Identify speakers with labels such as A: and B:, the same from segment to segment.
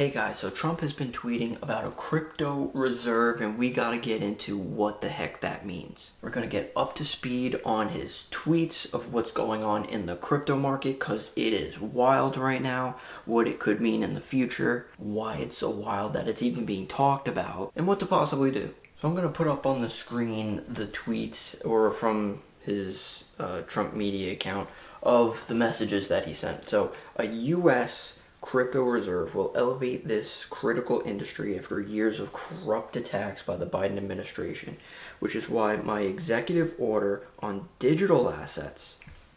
A: Hey guys, so Trump has been tweeting about a crypto reserve and we gotta get into what the heck that means. We're gonna get up to speed on his tweets of what's going on in the crypto market because it is wild right now, what it could mean in the future, why it's so wild that it's even being talked about, and what to possibly do. So I'm gonna put up on the screen the tweets or from his Trump media account of the messages that he sent. So a U.S. crypto reserve will elevate this critical industry after years of corrupt attacks by the Biden administration, which is why my executive order on digital assets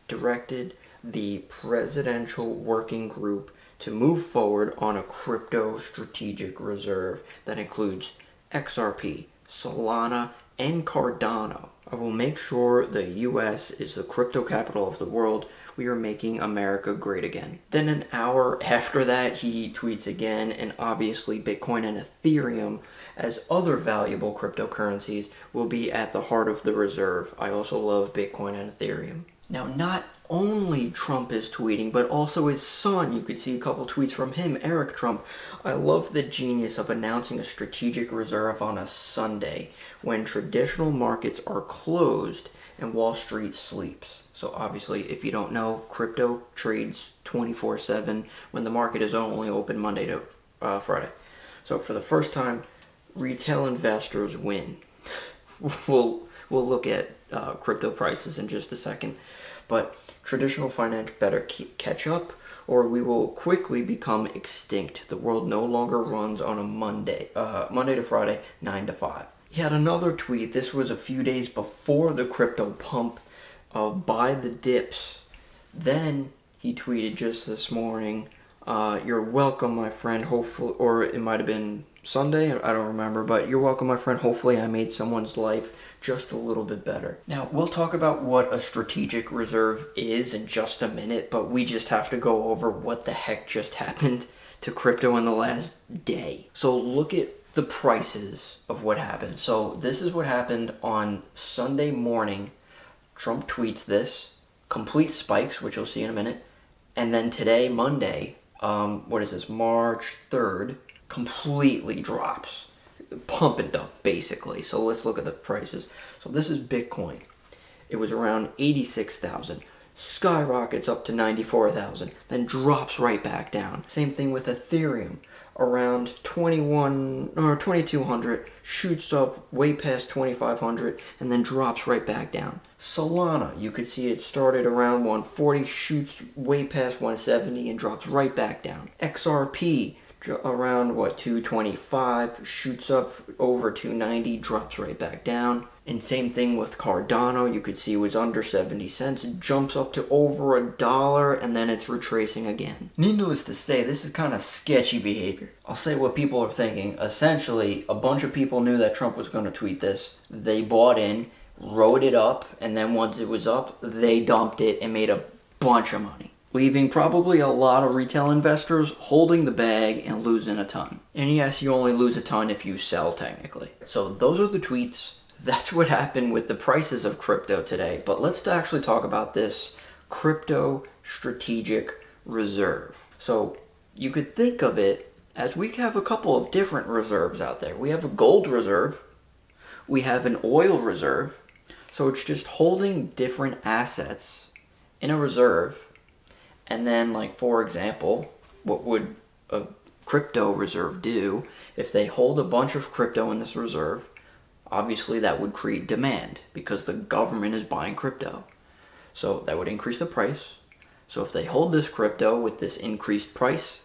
A: directed the Presidential Working Group to move forward on a crypto strategic reserve that includes XRP, Solana, and Cardano. I will make sure the U.S. is the crypto capital of the world. We are making America great again. Then an hour after that, he tweets again, and obviously Bitcoin and Ethereum, as other valuable cryptocurrencies, will be at the heart of the reserve. I also love Bitcoin and Ethereum. Now, not only Trump is tweeting, but also his son. You could see a couple tweets from him, Eric Trump. I love the genius of announcing a strategic reserve on a Sunday when traditional markets are closed and Wall Street sleeps. So obviously, if you don't know, crypto trades 24/7 when the market is only open Monday to Friday. So for the first time, retail investors win. We'll look at crypto prices in just a second. But traditional finance better catch up or we will quickly become extinct. The world no longer runs on a Monday to Friday, 9 to 5. He had another tweet. This was a few days before the crypto pump. Buy the dips. Then he tweeted just this morning, you're welcome, my friend, hopefully, or it might have been Sunday, I don't remember, but you're welcome, my friend, hopefully I made someone's life just a little bit better. Now, we'll talk about what a strategic reserve is in just a minute, but we just have to go over what the heck just happened to crypto in the last day. So look at the prices of what happened. So this is what happened on Sunday morning. Trump tweets this, complete spikes, which you'll see in a minute. And then today, Monday, March 3rd, completely drops. Pump and dump, basically. So let's look at the prices. So this is Bitcoin. It was around 86,000. Skyrockets up to 94,000. Then drops right back down. Same thing with Ethereum. Around 2,200, shoots up way past 2,500, and then drops right back down. Solana, you could see it started around 140, shoots way past 170, and drops right back down. XRP, around 225, shoots up over 290, drops right back down. And same thing with Cardano, you could see it was under 70 cents, jumps up to over $1, and then it's retracing again. Needless to say, this is kind of sketchy behavior. I'll say what people are thinking. Essentially, a bunch of people knew that Trump was going to tweet this. They bought in, wrote it up, and then once it was up, they dumped it and made a bunch of money, leaving probably a lot of retail investors holding the bag and losing a ton. And yes, you only lose a ton if you sell technically. So those are the tweets. That's what happened with the prices of crypto today. But let's actually talk about this crypto strategic reserve. So you could think of it as we have a couple of different reserves out there. We have a gold reserve. We have an oil reserve. So it's just holding different assets in a reserve. And then, like, for example, what would a crypto reserve do if they hold a bunch of crypto in this reserve? Obviously, that would create demand because the government is buying crypto. So that would increase the price. So if they hold this crypto with this increased price,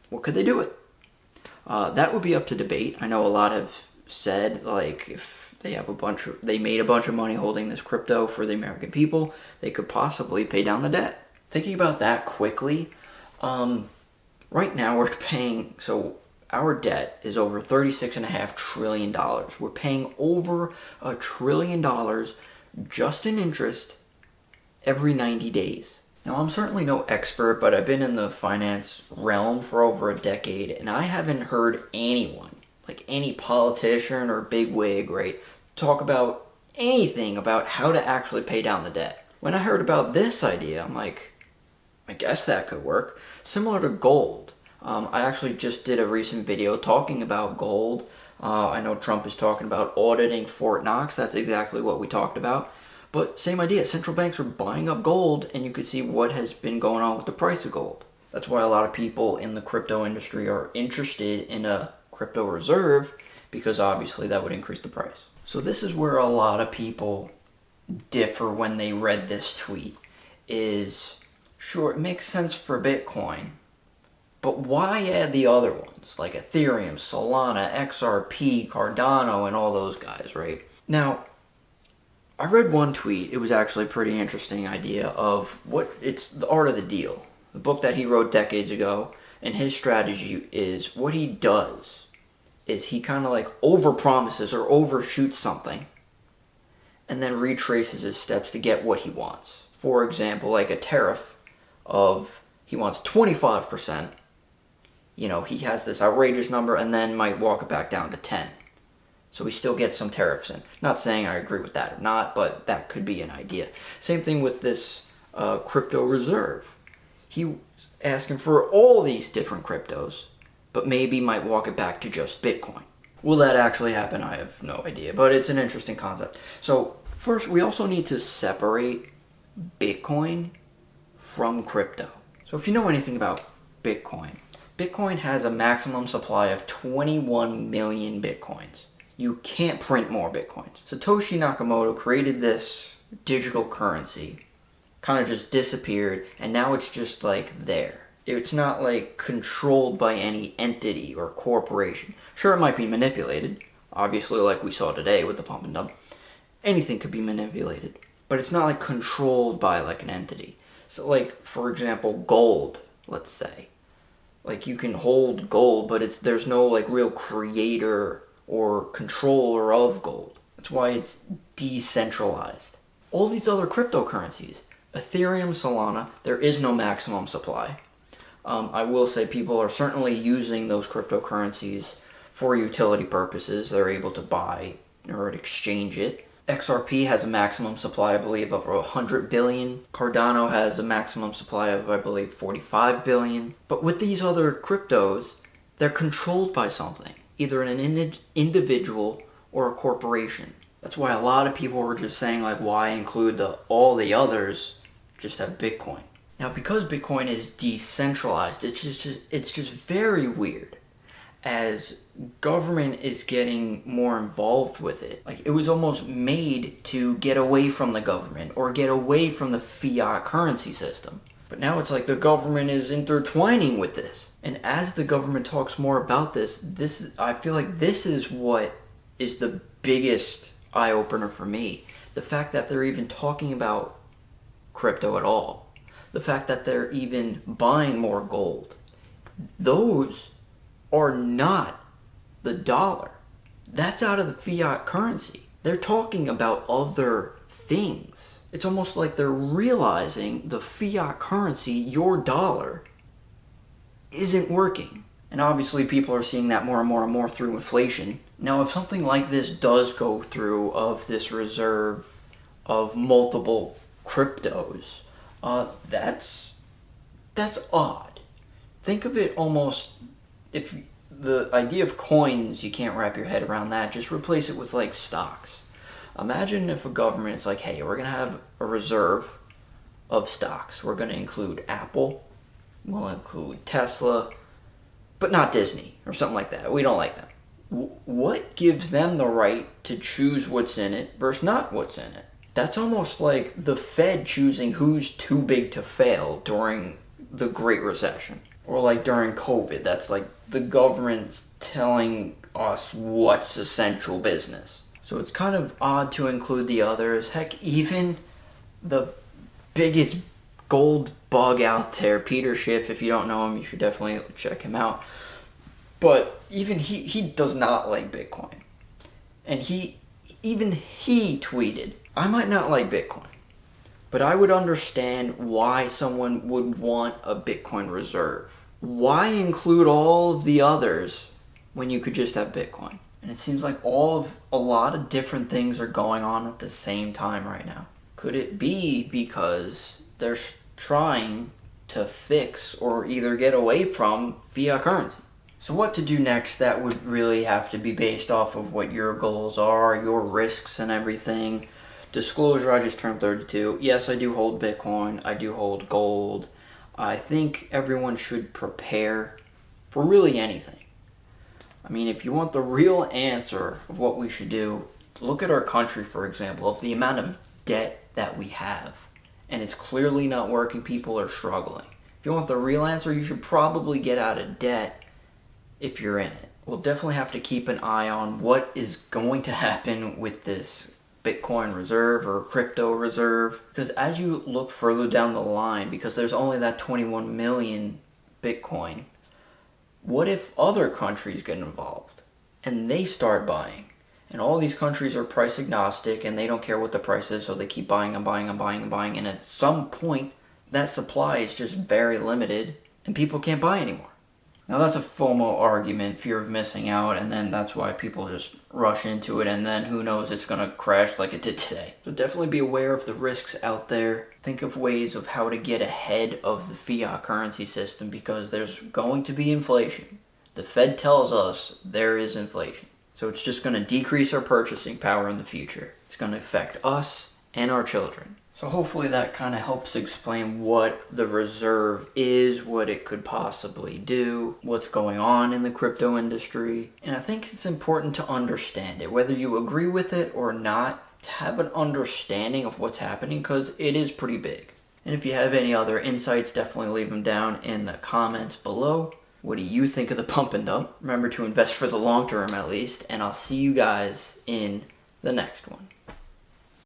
A: what could they do with it? That would be up to debate. I know a lot have said, like, if they have they made a bunch of money holding this crypto for the American people, they could possibly pay down the debt. Thinking about that quickly, right now we're paying, so our debt is over $36.5 trillion. We're paying over $1 trillion just in interest every 90 days. Now, I'm certainly no expert, but I've been in the finance realm for over a decade, and I haven't heard anyone, like any politician or bigwig, right, talk about anything about how to actually pay down the debt. When I heard about this idea, I'm like, I guess that could work. Similar to gold. I actually just did a recent video talking about gold. I know Trump is talking about auditing Fort Knox. That's exactly what we talked about. But same idea, central banks are buying up gold, and you can see what has been going on with the price of gold. That's why a lot of people in the crypto industry are interested in a crypto reserve, because obviously that would increase the price. So this is where a lot of people differ when they read this tweet. Is, sure, it makes sense for Bitcoin, but why add the other ones, like Ethereum, Solana, XRP, Cardano, and all those guys, right? Now, I read one tweet, it was actually a pretty interesting idea of it's The Art of the Deal, the book that he wrote decades ago, and his strategy is, what he does is he kind of like overpromises or overshoots something, and then retraces his steps to get what he wants. For example, like a tariff of, he wants 25%, he has this outrageous number and then might walk it back down to 10. So he still gets some tariffs in. Not saying I agree with that or not, but that could be an idea. Same thing with this crypto reserve. He's asking for all these different cryptos, but maybe might walk it back to just Bitcoin. Will that actually happen? I have no idea, but it's an interesting concept. So first, we also need to separate Bitcoin from crypto. So if you know anything about Bitcoin, Bitcoin has a maximum supply of 21 million Bitcoins. You can't print more Bitcoins. Satoshi Nakamoto created this digital currency, kind of just disappeared, and now it's just like there. It's not like controlled by any entity or corporation. Sure, it might be manipulated, obviously, like we saw today with the pump and dump. Anything could be manipulated, but it's not like controlled by like an entity. So like, for example, gold, let's say. Like, you can hold gold, but there's no like real creator or controller of gold. That's why it's decentralized. All these other cryptocurrencies, Ethereum, Solana, there is no maximum supply. I will say people are certainly using those cryptocurrencies for utility purposes. They're able to buy or exchange it. XRP has a maximum supply, I believe, of 100 billion. Cardano has a maximum supply of, I believe, 45 billion. But with these other cryptos, they're controlled by something, either an individual or a corporation. That's why a lot of people were just saying, like, why include all the others, just have Bitcoin. Now, because Bitcoin is decentralized, it's just very weird as government is getting more involved with it. Like, it was almost made to get away from the government or get away from the fiat currency system. But now it's like the government is intertwining with this. And as the government talks more about this, I feel like this is what is the biggest eye-opener for me. The fact that they're even talking about crypto at all. The fact that they're even buying more gold. Those are not the dollar. That's out of the fiat currency. They're talking about other things. It's almost like they're realizing the fiat currency, your dollar, isn't working. And obviously people are seeing that more and more and more through inflation. Now, if something like this does go through, of this reserve of multiple cryptos, that's odd. Think of it almost, if the idea of coins, you can't wrap your head around that, just replace it with like stocks. Imagine if a government is like, hey, we're going to have a reserve of stocks. We're going to include Apple, we'll include Tesla, but not Disney or something like that. We don't like them. What gives them the right to choose what's in it versus not what's in it? That's almost like the Fed choosing who's too big to fail during the Great Recession. Or like during COVID, that's like the government's telling us what's essential business. So it's kind of odd to include the others. Heck, even the biggest gold bug out there, Peter Schiff, if you don't know him, you should definitely check him out. But even he does not like Bitcoin. And he tweeted, I might not like Bitcoin, but I would understand why someone would want a Bitcoin reserve. Why include all of the others when you could just have Bitcoin? And it seems like a lot of different things are going on at the same time right now. Could it be because they're trying to fix or either get away from fiat currency. So what to do next, that would really have to be based off of what your goals are, your risks and everything. Disclosure, I just turned 32. Yes, I do hold Bitcoin. I do hold gold. I think everyone should prepare for really anything. I mean, if you want the real answer of what we should do, look at our country, for example, of the amount of debt that we have. And it's clearly not working. People are struggling. If you want the real answer, you should probably get out of debt if you're in it. We'll definitely have to keep an eye on what is going to happen with this Bitcoin reserve or crypto reserve. Because as you look further down the line, because there's only that 21 million Bitcoin, what if other countries get involved and they start buying? And all these countries are price agnostic and they don't care what the price is, so they keep buying and buying and buying and buying. And at some point, that supply is just very limited and people can't buy anymore. Now that's a FOMO argument, fear of missing out, and then that's why people just rush into it, and then who knows, it's going to crash like it did today. So definitely be aware of the risks out there. Think of ways of how to get ahead of the fiat currency system, because there's going to be inflation. The Fed tells us there is inflation. So it's just going to decrease our purchasing power in the future. It's going to affect us and our children. So hopefully that kind of helps explain what the reserve is, what it could possibly do, what's going on in the crypto industry. And I think it's important to understand it, whether you agree with it or not, to have an understanding of what's happening, because it is pretty big. And if you have any other insights, definitely leave them down in the comments below. What do you think of the pump and dump? Remember to invest for the long term at least, and I'll see you guys in the next one.